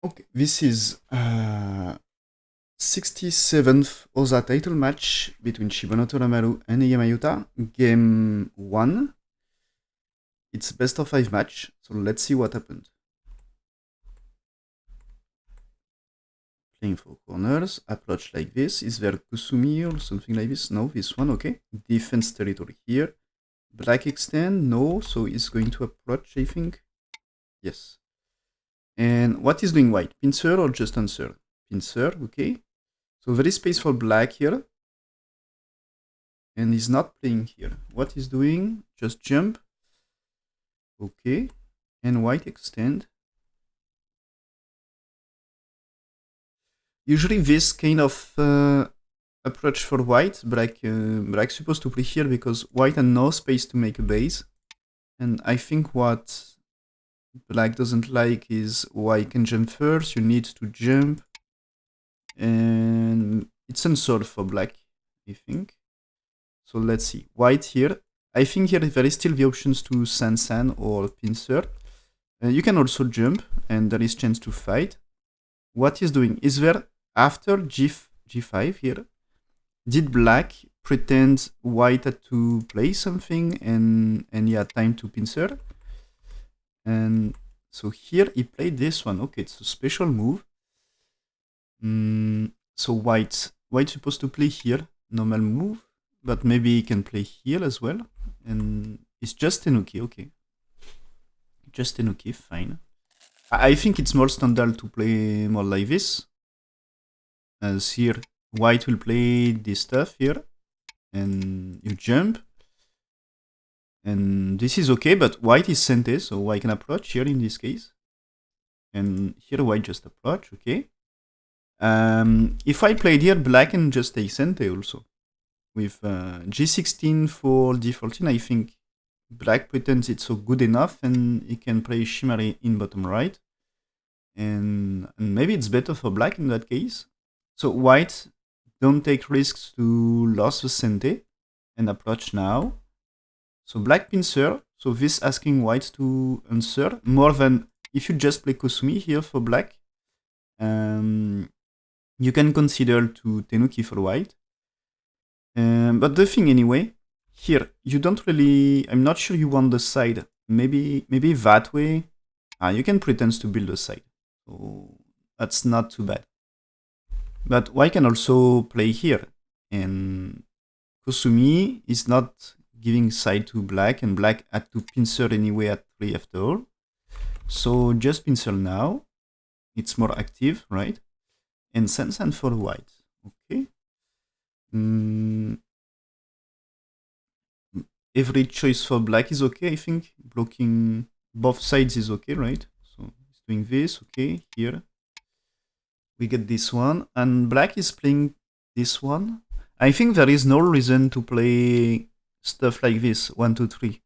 Okay, this is 67th OSA title match between Shibano Toramaru and Iyama Yuta. Game 1. It's best of 5 match, so let's see what happened. Playing for corners, approach like this. Is there Kusumi or something like this? No, this one, okay. Defense territory here. Black extend, no, so he's going to approach, I think. Yes. And what is doing white? Pincer or just answer? Pincer, okay. So there is space for black here. And he's not playing here. What he's doing? Just jump. Okay. And white extend. Usually this kind of approach for white, black's supposed to play here because white has no space to make a base. And I think what black doesn't like is white can jump first, you need to jump. And it's unsolved for black, I think. So let's see. White here. I think here there is still the options to San or Pincer. You can also jump, and there is chance to fight. What he's doing is there after G5 here. Did black pretend white had to play something and he had time to Pincer? And so here he played this one. Okay, it's a special move. So white's supposed to play here, normal move, but maybe he can play here as well. And it's just Tenuki, okay. Just Tenuki, fine. I think it's more standard to play more like this. As here, white will play this stuff here. And you jump. And this is okay, but white is sente, so white can approach here in this case. And here white just approach, okay. If I played here, black can just take sente also. With G16 for D14, I think black pretends it's so good enough and he can play Shimari in bottom right. And maybe it's better for black in that case. So white don't take risks to lose the sente and approach now. So black pincer, so this asking white to answer more than if you just play Kusumi here for black. You can consider to Tenuki for white. But the thing anyway, here, you don't really, I'm not sure you want the side. Maybe that way. You can pretend to build a side. So that's not too bad. But white can also play here. And Kusumi is not giving side to black, and black had to pincer anyway at 3 after all. So just pincer now. It's more active, right? And Sansan for white. Okay. Every choice for black is okay, I think. Blocking both sides is okay, right? So it's doing this, okay. Here we get this one, and black is playing this one. I think there is no reason to play stuff like this, 1, 2, 3.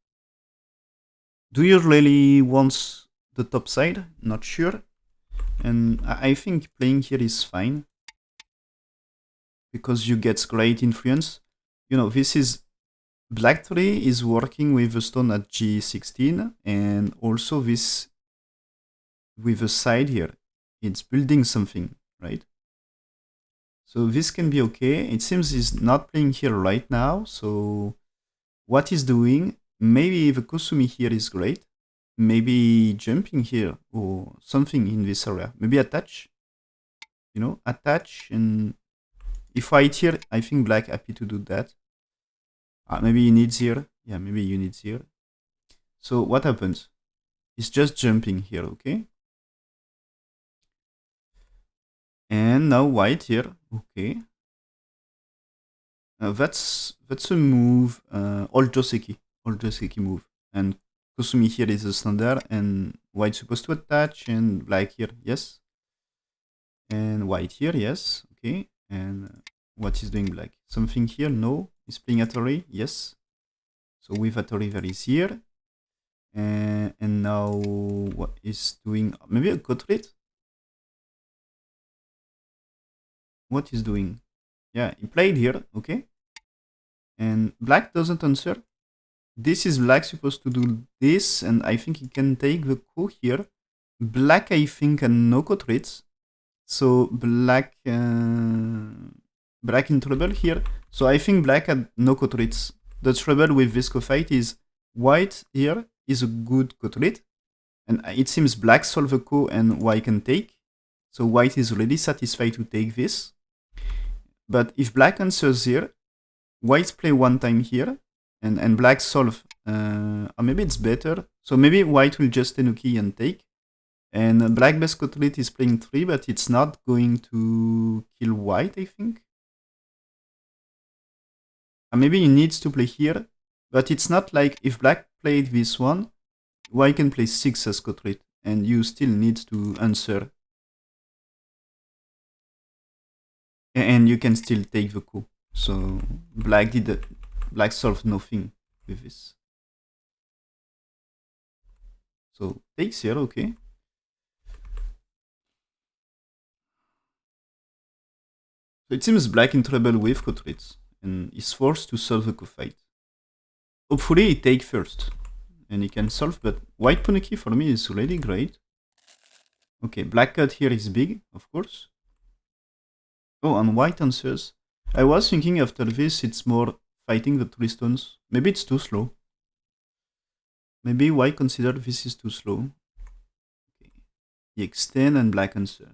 Do you really want the top side? Not sure. And I think playing here is fine. Because you get great influence. You know, this is black 3 is working with the stone at G16, and also this with the side here. It's building something, right? So this can be okay. It seems he's not playing here right now, so what he's doing, maybe the Kusumi here is great. Maybe jumping here or something in this area. Maybe attach. You know, attach, and if white here, I think black happy to do that. Maybe he needs here. Yeah, maybe you need here. So what happens? It's just jumping here, okay? And now white here, okay. That's a move, old Joseki move. And Kusumi here is a standard, and white supposed to attach, and black here, yes. And white here, yes, okay. And what is doing black? Something here, no. He's playing Atari, yes. So with Atari there is here. And now what is doing? Maybe a cut rate? What is doing? Yeah, he played here, okay. And black doesn't answer. This is black supposed to do this, and I think he can take the coup here. Black, I think, can no-co treats. So black black in trouble here. So I think black had no-co treats. The trouble with this co-fight is white here is a good co-trait. And it seems black solve the co and white can take. So white is already satisfied to take this. But if black answers here, white play one time here, and black solve. Or maybe it's better. So maybe white will just tenuki and take. And black best cutlet is playing 3, but it's not going to kill white, I think. Or maybe he needs to play here, but it's not like if black played this one, white can play 6 as cutlet, and you still need to answer. And you can still take the coup. So black solved nothing with this. So takes here, okay. So it seems black in trouble with co-treats and is forced to solve the co-fight. Hopefully he take first and he can solve, but white puniki for me is already great. Okay, black cut here is big, of course. Oh, and white answers. I was thinking after this it's more fighting the 3 stones. Maybe it's too slow. Maybe white consider this is too slow. Okay. He extend and black answer.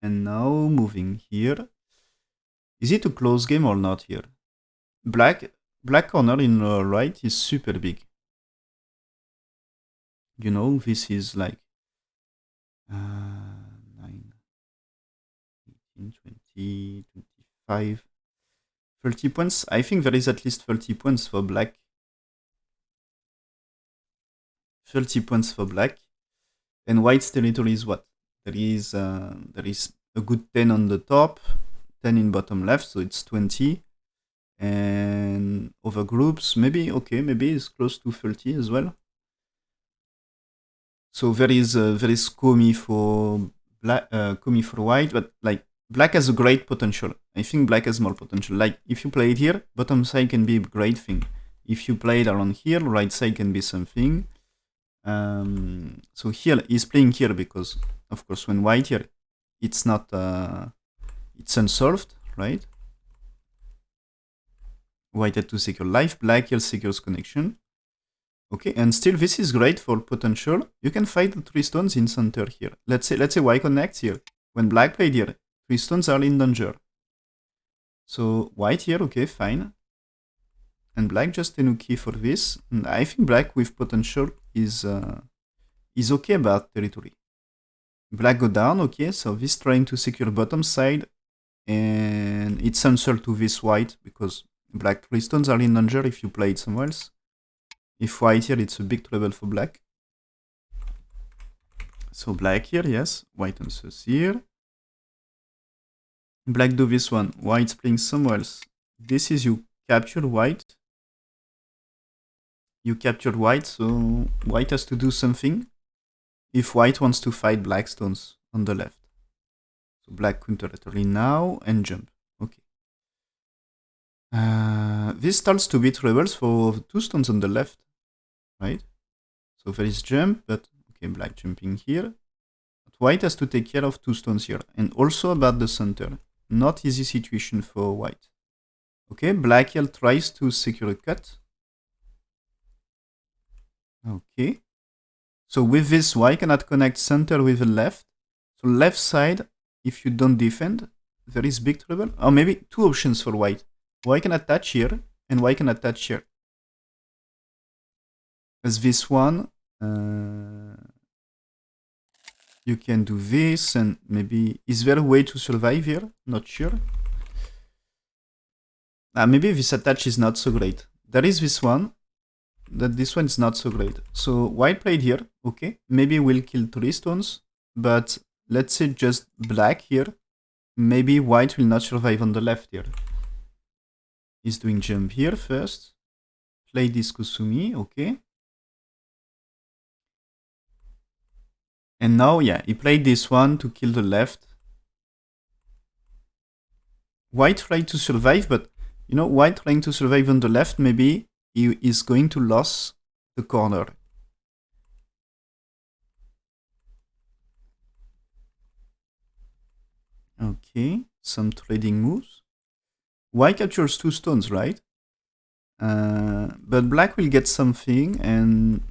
And now moving here. Is it a close game or not here? Black corner in the right is super big. You know, this is like 9, 18, 20, 25, 30 points. I think there is at least 30 points for black. 30 points for black. And white's territory is what? There is a good 10 on the top, 10 in bottom left, so it's 20. And over groups, maybe it's close to 30 as well. So there is Komi for black, Komi for white, but like black has a great potential. I think black has more potential. Like if you play it here, bottom side can be a great thing. If you play it around here, right side can be something. So here he's playing here because, of course, when white here, it's not, it's unsolved, right? White had to secure life, black here secures connection. Okay, and still this is great for potential. You can fight the 3 stones in center here. Let's say white connects here. When black played here, 3 stones are in danger. So white here, okay, fine. And black just tenuki for this. And I think black with potential is okay about territory. Black go down, okay, so this trying to secure bottom side. And it's answer to this white because black 3 stones are in danger if you play it somewhere else. If white here, it's a big trouble for black. So black here, yes. White answers here. Black do this one. White's playing somewhere else. This is you capture white. You captured white, so white has to do something if white wants to fight black stones on the left. So black counteratory now and jump. Okay. This starts to be troubles for 2 stones on the left. Right? So there is jump, but okay, black jumping here. But white has to take care of 2 stones here. And also about the center. Not easy situation for white. Okay, black here tries to secure a cut. Okay. So with this, white cannot connect center with the left. So left side, if you don't defend, there is big trouble. Or maybe 2 options for white. White can attach here, and white can attach here. As this one, you can do this, and maybe is there a way to survive here? Not sure. Maybe this attach is not so great. There is this one, that this one is not so great. So white played here, okay. Maybe we'll kill 3 stones, but let's say just black here. Maybe white will not survive on the left here. He's doing jump here first. Play this Kusumi, okay. And now, yeah, he played this one to kill the left. White tried to survive, but, you know, white trying to survive on the left, maybe he is going to lose the corner. Okay, some trading moves. White captures 2 stones, right? But black will get something, and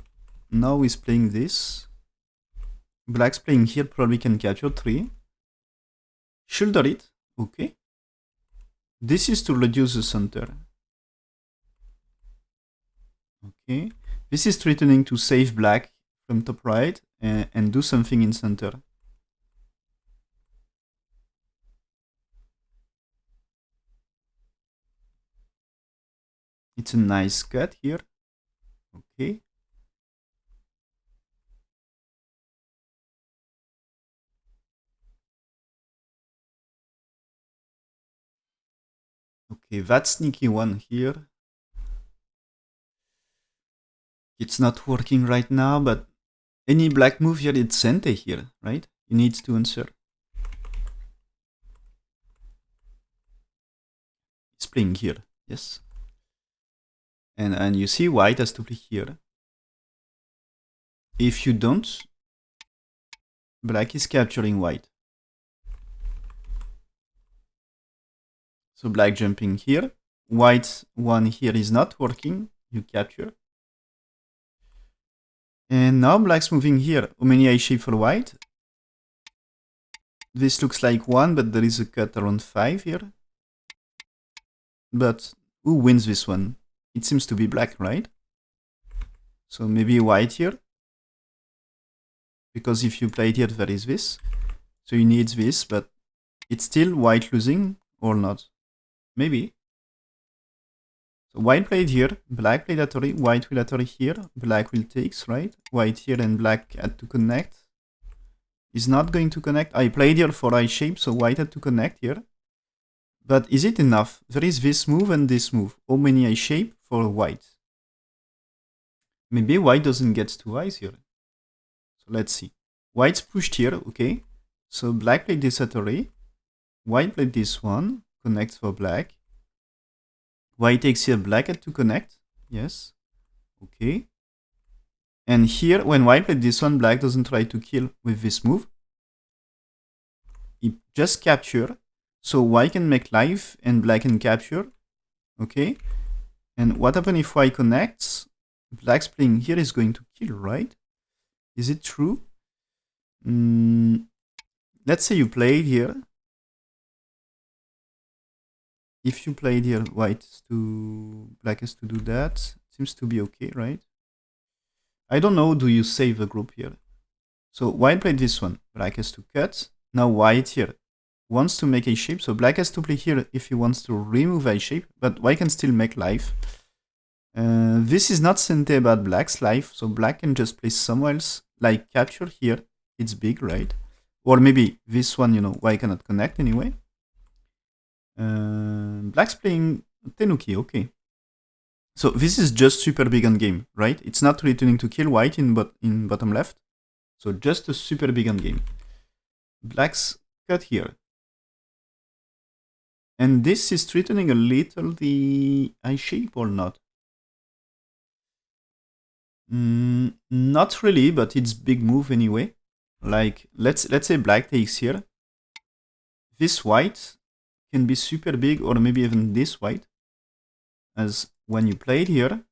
now he's playing this. Black's playing here, probably can capture 3. Shoulder it, okay. This is to reduce the center. Okay, this is threatening to save black from top right and do something in center. It's a nice cut here. Okay. Okay, that sneaky one here. It's not working right now, but any black move here, it's center here, right? He needs to answer. He's playing here, yes. And you see white has to play here. If you don't, black is capturing white. So black jumping here. White one here is not working. You capture. And now black's moving here. How many I shape for white? This looks like 1, but there is a cut around 5 here. But who wins this one? It seems to be black, right? So maybe white here. Because if you play it here, there is this. So you need this, but it's still white losing or not? Maybe. So white played here, black played Atari, white will Atari here, black will takes, right? White here and black had to connect. Is not going to connect. I played here for I shape, so white had to connect here. But is it enough? There is this move and this move. How many I shape for white? Maybe white doesn't get 2 eyes here. So let's see. White's pushed here, okay. So black played this Atari. White played this one. Connects for black. White takes here, black had to connect. Yes. Okay. And here, when white played this one, black doesn't try to kill with this move. He just capture. So white can make life and black can capture. Okay. And what happens if white connects? Black's playing here is going to kill, right? Is it true? Let's say you played here. If you played here, black has to do that. Seems to be okay, right? I don't know, do you save the group here? So white played this one, black has to cut. Now white here wants to make a shape, so black has to play here if he wants to remove a shape, but white can still make life. This is not center about black's life, so black can just play somewhere else, like capture here. It's big, right? Or maybe this one, white cannot connect anyway. Black's playing Tenuki, okay. So this is just super big on game, right? It's not returning to kill white in bottom left. So just a super big on game. Black's cut here. And this is threatening a little the eye shape or not? Not really, but it's big move anyway. Like let's say black takes here. This white can be super big, or maybe even this white. As when you play it here,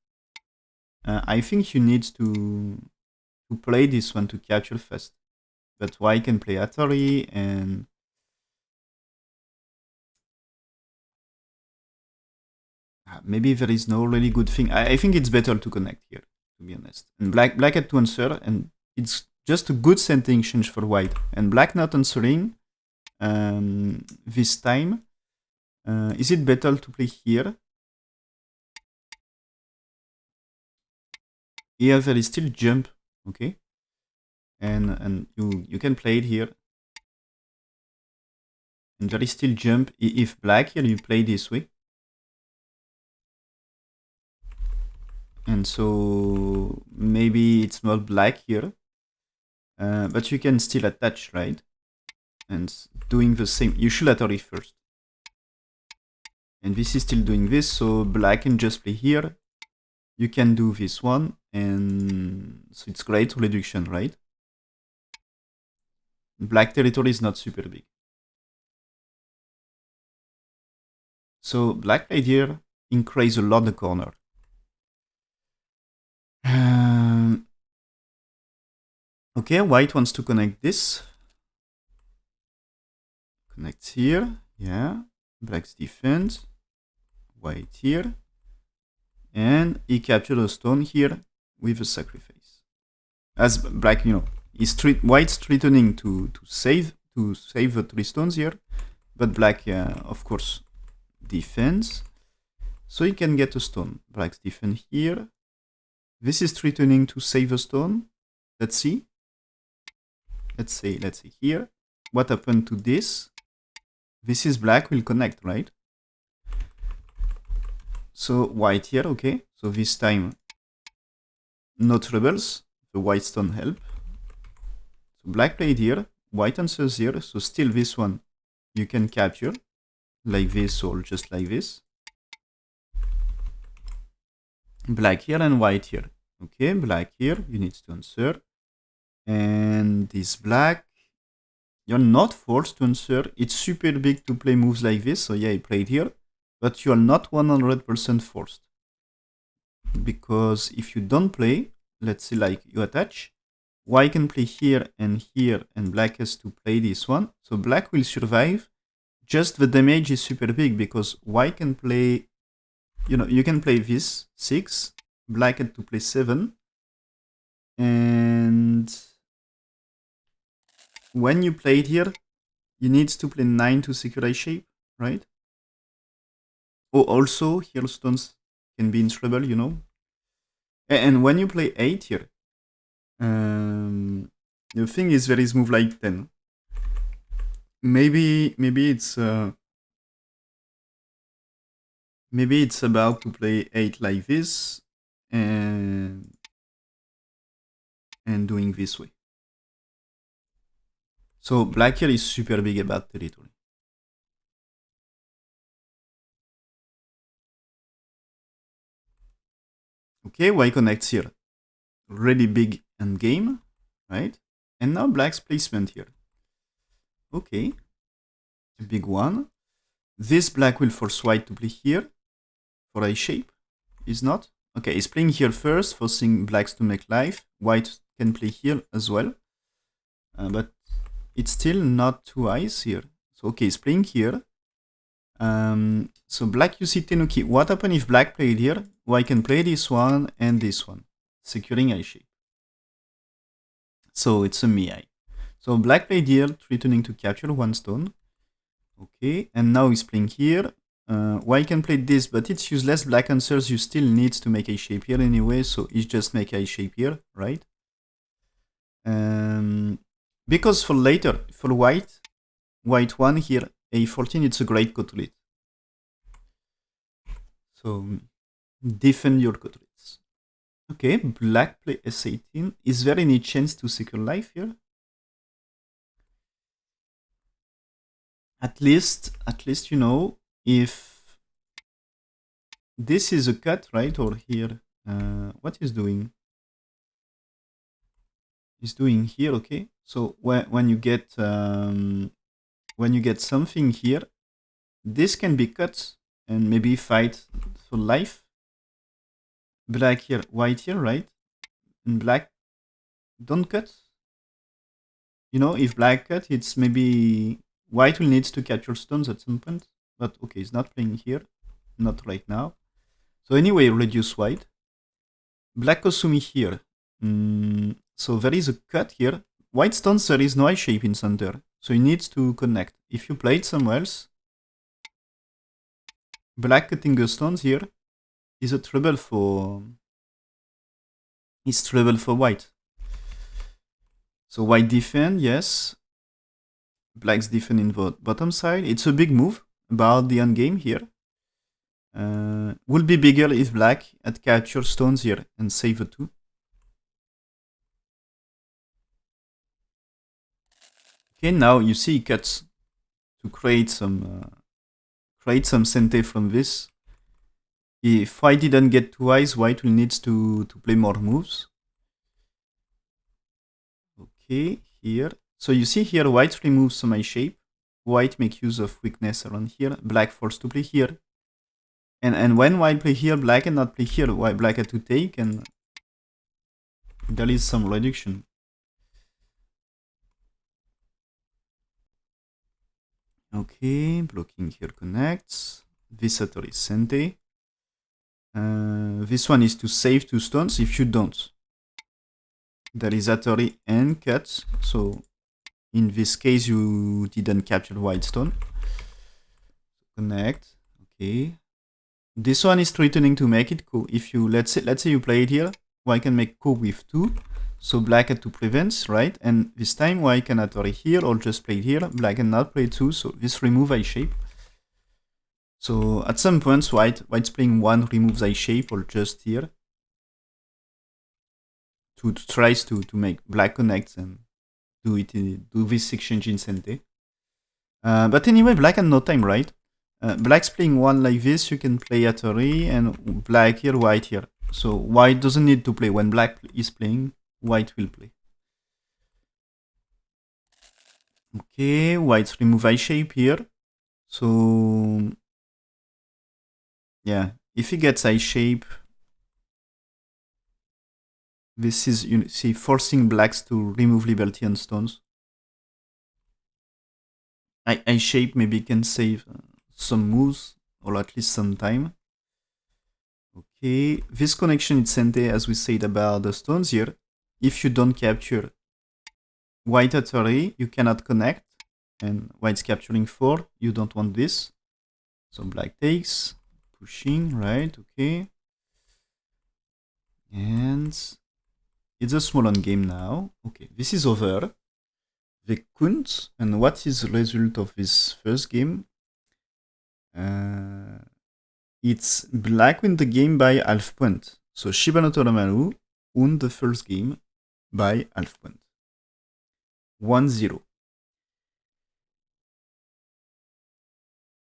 I think you need to play this one to capture fast. But white can play Atari and maybe there is no really good thing. I think it's better to connect here, to be honest. And black had to answer, and it's just a good setting change for white. And black not answering this time. Is it better to play here? Here there is still jump, okay? And you can play it here. And there is still jump. If black here, you play this way. And so maybe it's not black here. But you can still attach, right? And doing the same. You should Atari first. And this is still doing this, so black can just play here. You can do this one, and so it's great reduction, right? Black territory is not super big. So black played here, increase a lot the corner. Okay, white wants to connect this. Connect here, yeah. Black's defense. White here. And he captured a stone here with a sacrifice. As black, white's threatening to save the 3 stones here, but black, of course, defends. So he can get a stone. Black's defend here. This is threatening to save a stone. Let's see. Let's say here. What happened to this? This is black will connect, right? So white here, okay. So this time, no troubles. The white stone help. So black played here. White answers here. So still this one you can capture like this or just like this. Black here and white here. Okay, black here, you need to answer. And this black, you're not forced to answer. It's super big to play moves like this. So yeah, I played here. But you're not 100% forced. Because if you don't play, let's say like you attach, white can play here, and black has to play this one. So black will survive. Just the damage is super big because white can play, you can play this 6, black had to play 7. And when you play it here, you need to play 9 to secure a shape, right? Oh, also, here stones can be in trouble, And when you play 8 here, the thing is there is move like 10. Maybe it's about to play 8 like this and doing this way. So black here is super big about territory. Okay, white connects here. Really big endgame, right? And now black's placement here. Okay, a big one. This black will force white to play here for a shape. Is not? Okay, he's playing here first, forcing blacks to make life. White can play here as well. But it's still not too ice here. So okay, he's playing here. So black, you see Tenuki. What happens if black played here? White can play this one and this one, securing eye shape. So it's a Mii. So black played here, threatening to capture 1 stone. Okay, and now he's playing here. White can play this, but it's useless. Black answers, you still need to make a shape here anyway, so he's just make a shape here, right? Because for later, for white 1 here, a14, it's a great cutlet. So defend your cutlets. Okay, black play s18. Is there any chance to secure life here? At least, if this is a cut, right? Or here, what is doing? Is doing here, okay? So when you get something here, this can be cut and maybe fight for life. Black here, white here, right? And black don't cut. If black cut, it's maybe white will need to capture stones at some point. But okay, he's not playing here. Not right now. So anyway, reduce white. Black Kosumi here. So there is a cut here. White stones, there is no eye shape in center. So he needs to connect. If you play it somewhere else, black cutting the stones here is a trouble for... It's trouble for white. So white defend, yes. Black's defend in the bottom side. It's a big move about the endgame here. Will be bigger if black had captured stones here and save the 2. Okay, now you see he cuts to create some sente from this. If white didn't get 2 eyes, white will need to play more moves. Okay, here. So you see here, white removes some eye shape. White make use of weakness around here. Black forced to play here. And when white play here, black cannot play here. White black had to take, and there is some reduction. Okay, blocking here connects. This Atori is Sente. This one is to save 2 stones. If you don't, there is Atori and cut. So in this case, you didn't capture white stone. Connect. Okay. This one is threatening to make it ko. If you let's say you play it here, white can make ko with 2. So black had to prevent, right? And this time white can Atori here or just play it here. Black cannot play 2, so this remove I shape. So at some points, white's playing 1 removes I shape or just here to tries to make black connect and do this exchange in Sente. But anyway, black had no time, right? Black's playing 1 like this, you can play Atori, and black here, white here. So white doesn't need to play. When black is playing, white will play. Okay, white's remove I shape here. So yeah, if he gets I shape, this is, you see, forcing blacks to remove Liberty and stones. I shape maybe can save some moves, or at least some time. Okay, this connection is Sente, as we said about the stones here. If you don't capture white Atori, you cannot connect, and white's capturing 4, you don't want this. So black takes, pushing, right, okay. And it's a small on game now. Okay, this is over. They couldn't, and what is the result of this first game? It's black win the game by half point. So Shibano Toramaru won the first game by half point. 1-0.